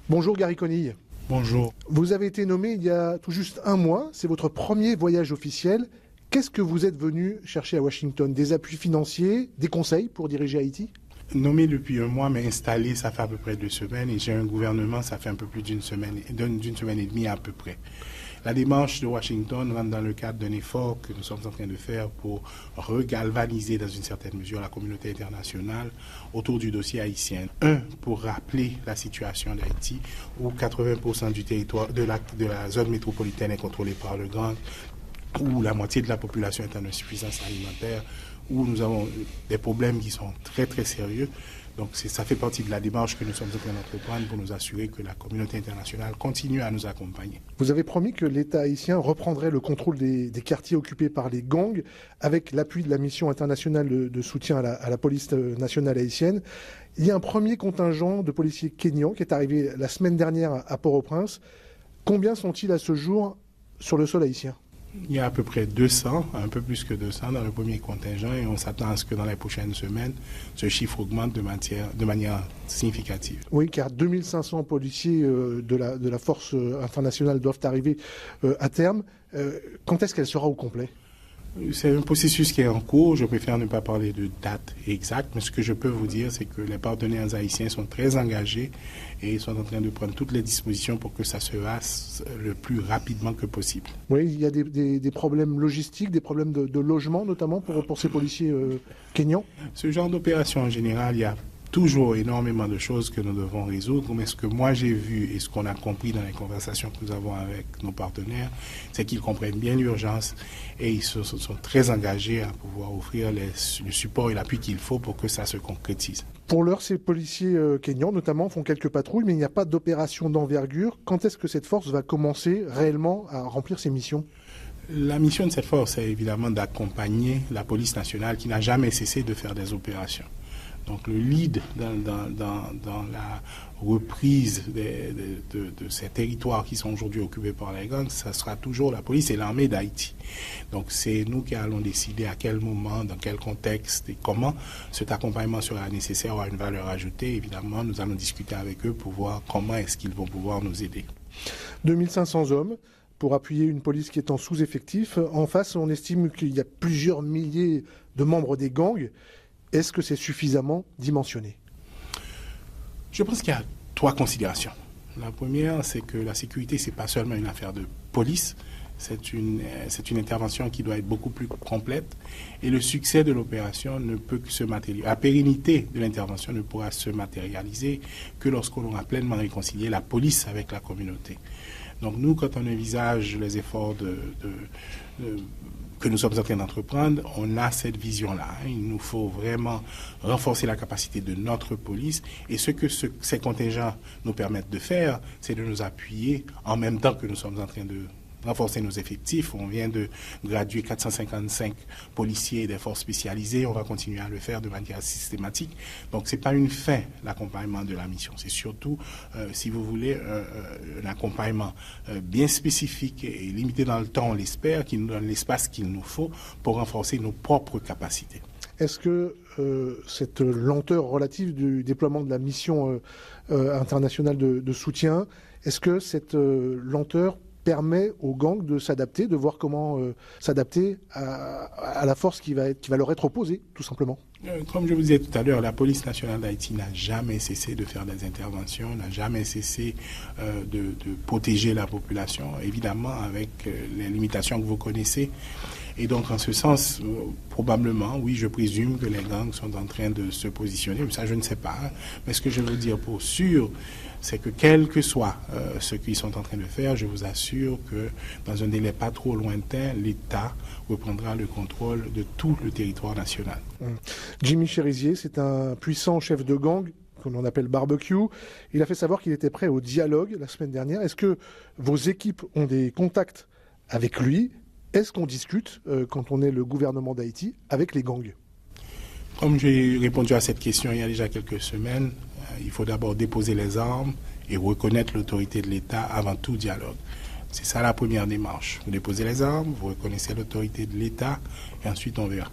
Bonjour Gary Conille. Bonjour. Vous avez été nommé il y a tout juste un mois, c'est votre premier voyage officiel. Qu'est-ce que vous êtes venu chercher à Washington? Des appuis financiers, des conseils pour diriger Haïti? Nommé depuis un mois, mais installé, ça fait à peu près 2 semaines, et j'ai un gouvernement, ça fait un peu plus d'une semaine et demie à peu près. La démarche de Washington rentre dans le cadre d'un effort que nous sommes en train de faire pour regalvaniser dans une certaine mesure la communauté internationale autour du dossier haïtien. Pour rappeler la situation d'Haïti, où 80% du territoire de la zone métropolitaine est contrôlé par le gang, où la moitié de la population est en insuffisance alimentaire, où nous avons des problèmes qui sont très très sérieux. Donc ça fait partie de la démarche que nous sommes en train d'entreprendre pour nous assurer que la communauté internationale continue à nous accompagner. Vous avez promis que l'État haïtien reprendrait le contrôle des quartiers occupés par les gangs avec l'appui de la mission internationale de soutien à la police nationale haïtienne. Il y a un premier contingent de policiers kényans qui est arrivé la semaine dernière à Port-au-Prince. Combien sont-ils à ce jour sur le sol haïtien ? Il y a à peu près 200, un peu plus que 200 dans le premier contingent, et on s'attend à ce que dans les prochaines semaines, ce chiffre augmente de manière significative. Oui, car 2500 policiers de la force internationale doivent arriver à terme. Quand est-ce qu'elle sera au complet ? C'est un processus qui est en cours. Je préfère ne pas parler de date exacte, mais ce que je peux vous dire, c'est que les partenaires haïtiens sont très engagés et sont en train de prendre toutes les dispositions pour que ça se fasse le plus rapidement que possible. Oui, il y a des problèmes logistiques, des problèmes de logement notamment pour ces policiers kényans. Ce genre d'opération en général, il y a toujours énormément de choses que nous devons résoudre, mais ce que moi j'ai vu et ce qu'on a compris dans les conversations que nous avons avec nos partenaires, c'est qu'ils comprennent bien l'urgence et ils sont très engagés à pouvoir offrir le support et l'appui qu'il faut pour que ça se concrétise. Pour l'heure, ces policiers kényans notamment font quelques patrouilles, mais il n'y a pas d'opération d'envergure. Quand est-ce que cette force va commencer réellement à remplir ses missions ? La mission de cette force est évidemment d'accompagner la police nationale qui n'a jamais cessé de faire des opérations. Donc le lead dans la reprise de ces territoires qui sont aujourd'hui occupés par les gangs, ça sera toujours la police et l'armée d'Haïti. Donc c'est nous qui allons décider à quel moment, dans quel contexte et comment cet accompagnement sera nécessaire ou à une valeur ajoutée. Évidemment, nous allons discuter avec eux pour voir comment est-ce qu'ils vont pouvoir nous aider. 2500 hommes pour appuyer une police qui est en sous-effectif. En face, on estime qu'il y a plusieurs milliers de membres des gangs. Est-ce que c'est suffisamment dimensionné ? Je pense qu'il y a 3 considérations. La première, c'est que la sécurité, ce n'est pas seulement une affaire de police, c'est une intervention qui doit être beaucoup plus complète. Et le succès de l'opération ne peut que se matérialiser. La pérennité de l'intervention ne pourra se matérialiser que lorsqu'on aura pleinement réconcilié la police avec la communauté. Donc nous, quand on envisage les efforts que nous sommes en train d'entreprendre, on a cette vision-là. Il nous faut vraiment renforcer la capacité de notre police. Et ce que ces contingents nous permettent de faire, c'est de nous appuyer en même temps que nous sommes en train de renforcer nos effectifs. On vient de graduer 455 policiers des forces spécialisées. On va continuer à le faire de manière systématique. Donc, ce n'est pas une fin, l'accompagnement de la mission. C'est surtout, si vous voulez, un accompagnement bien spécifique et limité dans le temps, on l'espère, qui nous donne l'espace qu'il nous faut pour renforcer nos propres capacités. Est-ce que cette lenteur relative du déploiement de la mission internationale de soutien, est-ce que cette lenteur permet aux gangs de s'adapter, de voir comment s'adapter à la force qui va leur être opposée, tout simplement? Comme je vous disais tout à l'heure, la police nationale d'Haïti n'a jamais cessé de faire des interventions, n'a jamais cessé de protéger la population, évidemment avec les limitations que vous connaissez. Et donc, en ce sens, probablement, oui, je présume que les gangs sont en train de se positionner. Mais ça, je ne sais pas. Hein. Mais ce que je veux dire pour sûr, c'est que quel que soit ce qu'ils sont en train de faire, je vous assure que dans un délai pas trop lointain, l'État reprendra le contrôle de tout le territoire national. Jimmy Cherizier, c'est un puissant chef de gang qu'on en appelle barbecue. Il a fait savoir qu'il était prêt au dialogue la semaine dernière. Est-ce que vos équipes ont des contacts avec lui ? Est-ce qu'on discute, quand on est le gouvernement d'Haïti, avec les gangs ? Comme j'ai répondu à cette question il y a déjà quelques semaines, il faut d'abord déposer les armes et reconnaître l'autorité de l'État avant tout dialogue. C'est ça la première démarche. Vous déposez les armes, vous reconnaissez l'autorité de l'État et ensuite on verra.